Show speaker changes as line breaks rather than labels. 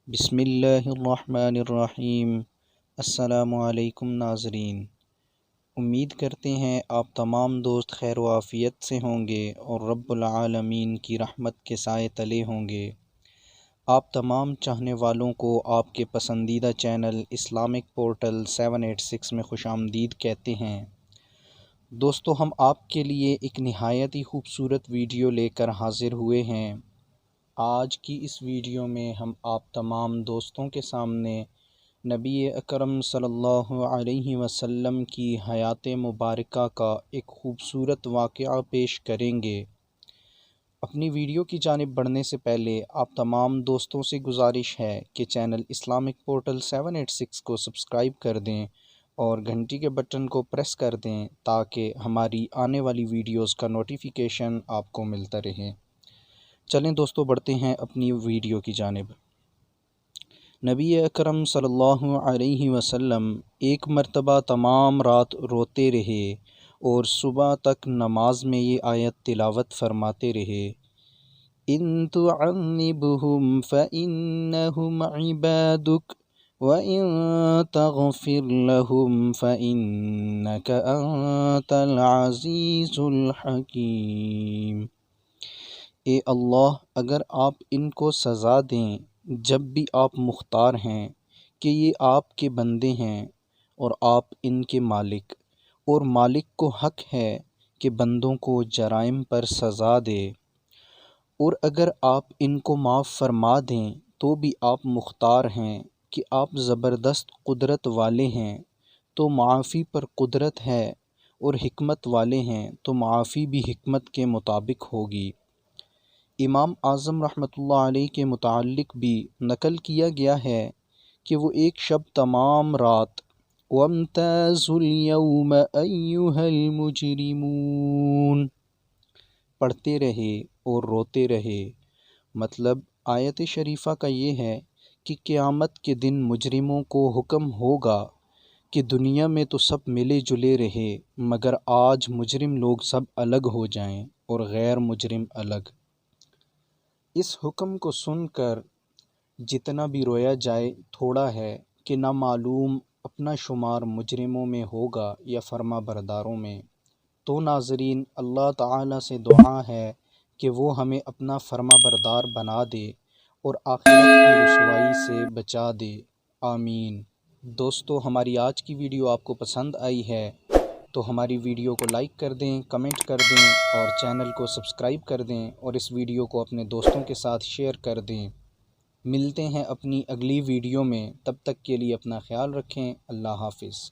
بسم اللہ الرحمن الرحیم۔ السلام علیکم ناظرین، امید کرتے ہیں آپ تمام دوست خیر و عافیت سے ہوں گے اور رب العالمین کی رحمت کے سائے تلے ہوں گے۔ آپ تمام چاہنے والوں کو آپ کے پسندیدہ چینل اسلامک پورٹل 786 میں خوش آمدید کہتے ہیں۔ دوستو، ہم آپ کے لیے ایک نہایت ہی خوبصورت ویڈیو لے کر حاضر ہوئے ہیں۔ آج کی اس ویڈیو میں ہم آپ تمام دوستوں کے سامنے نبی اکرم صلی اللہ علیہ وسلم کی حیات مبارکہ کا ایک خوبصورت واقعہ پیش کریں گے۔ اپنی ویڈیو کی جانب بڑھنے سے پہلے آپ تمام دوستوں سے گزارش ہے کہ چینل اسلامک پورٹل 786 کو سبسکرائب کر دیں اور گھنٹی کے بٹن کو پریس کر دیں تاکہ ہماری آنے والی ویڈیوز کا نوٹیفیکیشن آپ کو ملتا رہے۔ چلیں دوستو، بڑھتے ہیں اپنی ویڈیو کی جانب۔ نبی اکرم صلی اللہ علیہ وسلم ایک مرتبہ تمام رات روتے رہے اور صبح تک نماز میں یہ آیت تلاوت فرماتے رہے: ان تعذبهم فإنهم عبادك وإن تغفر لهم فإنك أنت العزيز الحكيم۔ اے اللہ، اگر آپ ان کو سزا دیں جب بھی آپ مختار ہیں کہ یہ آپ کے بندے ہیں اور آپ ان کے مالک، اور مالک کو حق ہے کہ بندوں کو جرائم پر سزا دے، اور اگر آپ ان کو معاف فرما دیں تو بھی آپ مختار ہیں کہ آپ زبردست قدرت والے ہیں، تو معافی پر قدرت ہے، اور حکمت والے ہیں تو معافی بھی حکمت کے مطابق ہوگی۔ امام اعظم رحمۃ اللہ علیہ کے متعلق بھی نقل کیا گیا ہے کہ وہ ایک شب تمام رات وَامْتَازُوا الْيَوْمَ أَيُّهَا الْمُجْرِمُونَ پڑھتے رہے اور روتے رہے۔ مطلب آیت شریفہ کا یہ ہے کہ قیامت کے دن مجرموں کو حکم ہوگا کہ دنیا میں تو سب ملے جلے رہے، مگر آج مجرم لوگ سب الگ ہو جائیں اور غیر مجرم الگ۔ اس حکم کو سن کر جتنا بھی رویا جائے تھوڑا ہے کہ نہ معلوم اپنا شمار مجرموں میں ہوگا یا فرما برداروں میں۔ تو ناظرین، اللہ تعالیٰ سے دعا ہے کہ وہ ہمیں اپنا فرما بردار بنا دے اور آخرت کی رسوائی سے بچا دے، آمین۔ دوستو، ہماری آج کی ویڈیو آپ کو پسند آئی ہے تو ہماری ویڈیو کو لائک کر دیں، کمنٹ کر دیں اور چینل کو سبسکرائب کر دیں، اور اس ویڈیو کو اپنے دوستوں کے ساتھ شیئر کر دیں۔ ملتے ہیں اپنی اگلی ویڈیو میں، تب تک کے لیے اپنا خیال رکھیں۔ اللہ حافظ۔